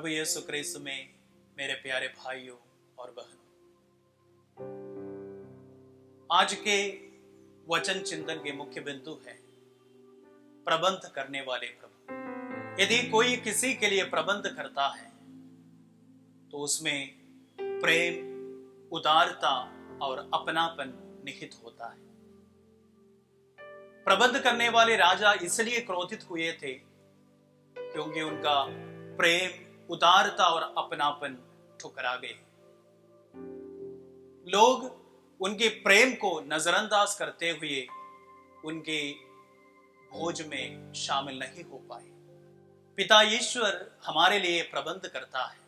प्रभु यीशु क्रिस्त में मेरे प्यारे भाइयों और बहनों, आज के वचन चिंतन के मुख्य बिंदु है प्रबंध करने वाले प्रभु। यदि कोई किसी के लिए प्रबंध करता है तो उसमें प्रेम, उदारता और अपनापन निहित होता है। प्रबंध करने वाले राजा इसलिए क्रोधित हुए थे क्योंकि उनका प्रेम, उदारता और अपनापन ठुकरा गए। लोग उनके प्रेम को नजरअंदाज करते हुए उनके भोज में शामिल नहीं हो पाए। पिता ईश्वर हमारे लिए प्रबंध करता है,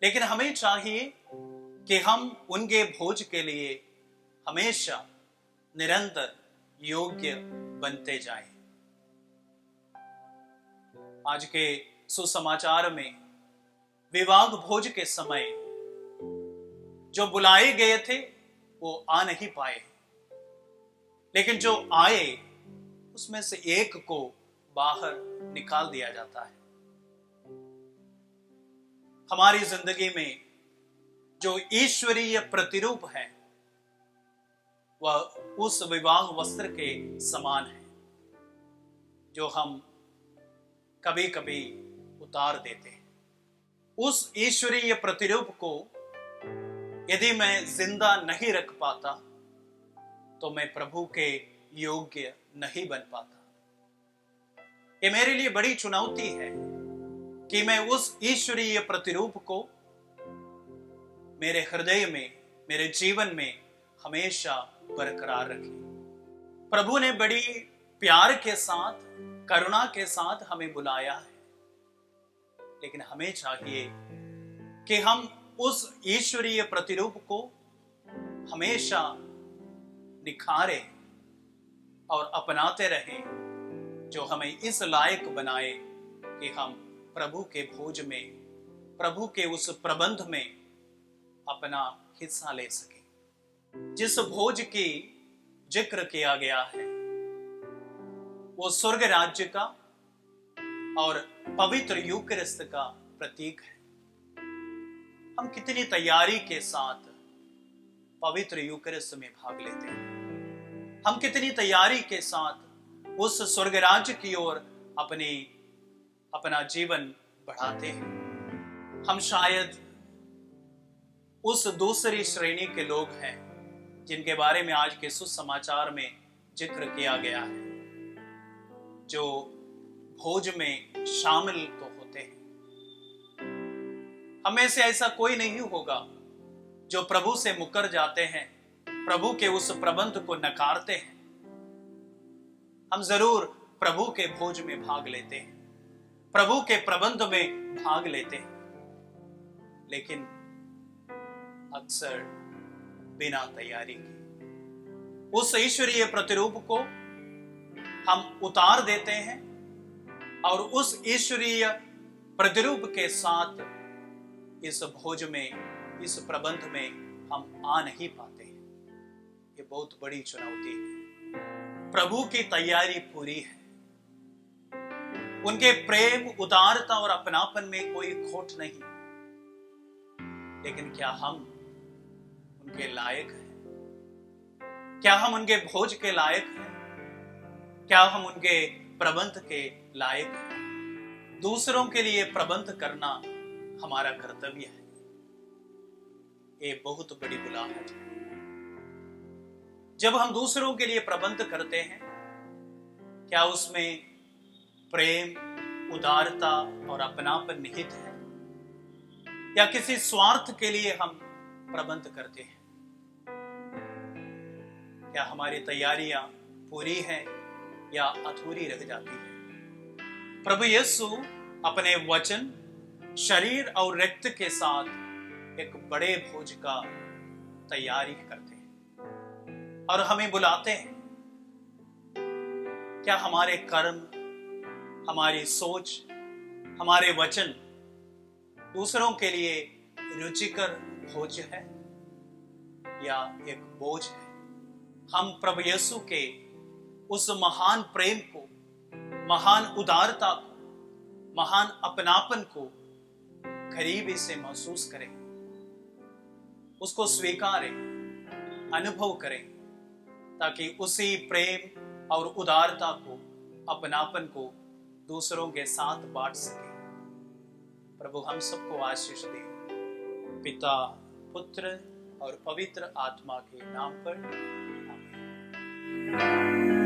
लेकिन हमें चाहिए कि हम उनके भोज के लिए हमेशा निरंतर योग्य बनते जाएं। आज के सुसमाचार में विवाह भोज के समय जो बुलाए गए थे वो आ नहीं पाए, लेकिन जो आए उसमें से एक को बाहर निकाल दिया जाता है। हमारी जिंदगी में जो ईश्वरीय प्रतिरूप है वह उस विवाह वस्त्र के समान है जो हम कभी कभी उतार देते हैं। उस ईश्वरीय प्रतिरूप को यदि मैं जिंदा नहीं रख पाता तो मैं प्रभु के योग्य नहीं बन पाता। ये मेरे लिए बड़ी चुनौती है कि मैं उस ईश्वरीय प्रतिरूप को मेरे हृदय में, मेरे जीवन में हमेशा बरकरार रखें। प्रभु ने बड़ी प्यार के साथ, करुणा के साथ हमें बुलाया है, लेकिन हमें चाहिए कि हम उस ईश्वरीय प्रतिरूप को हमेशा निखारें और अपनाते रहें, जो हमें इस लायक बनाए कि हम प्रभु के भोज में, प्रभु के उस प्रबंध में अपना हिस्सा ले सकें। जिस भोज की जिक्र किया गया है वो स्वर्ग राज्य का और पवित्र यूकरिस्त का प्रतीक है। हम कितनी तैयारी के साथ पवित्र यूकरिस्त में भाग लेते हैं। हम कितनी तैयारी के साथ उस स्वर्ग राज्य की ओर अपना जीवन बढ़ाते हैं। हम शायद उस दूसरी श्रेणी के लोग हैं जिनके बारे में आज के सुसमाचार में जिक्र किया गया है, जो भोज में शामिल तो होते हैं। हमें से ऐसा कोई नहीं होगा जो प्रभु से मुकर जाते हैं, प्रभु के उस प्रबंध को नकारते हैं। हम जरूर प्रभु के भोज में भाग लेते हैं, प्रभु के प्रबंध में भाग लेते हैं, लेकिन अक्सर बिना तैयारी के उस ईश्वरीय प्रतिरूप को हम उतार देते हैं और उस ईश्वरीय प्रतिरूप के साथ इस भोज में, इस प्रबंध में हम आ नहीं पाते हैं। ये बहुत बड़ी चुनौती है। प्रभु की तैयारी पूरी है, उनके प्रेम, उदारता और अपनापन में कोई खोट नहीं, लेकिन क्या हम उनके लायक हैं? क्या हम उनके भोज के लायक हैं? क्या हम उनके प्रबंध के लायक हैं? दूसरों के लिए प्रबंध करना हमारा कर्तव्य है। ये बहुत बड़ी बुलाहट है। जब हम दूसरों के लिए प्रबंध करते हैं, क्या उसमें प्रेम, उदारता और अपनापन निहित है, या किसी स्वार्थ के लिए हम प्रबंध करते हैं? क्या हमारी तैयारियां पूरी हैं या अधूरी रह जाती है? प्रभु यीशु अपने वचन, शरीर और रक्त के साथ एक बड़े भोज का तैयारी करते हैं और हमें बुलाते हैं। क्या हमारे कर्म, हमारी सोच, हमारे वचन दूसरों के लिए रुचिकर भोज है या एक बोझ है? हम प्रभु यीशु के उस महान प्रेम को, महान उदारता को, महान अपनापन को करीबी से महसूस करें, उसको स्वीकारें, अनुभव करें, ताकि उसी प्रेम और उदारता को, अपनापन को दूसरों के साथ बांट सके। प्रभु हम सबको आशीष दे, पिता, पुत्र और पवित्र आत्मा के नाम पर, आमीन।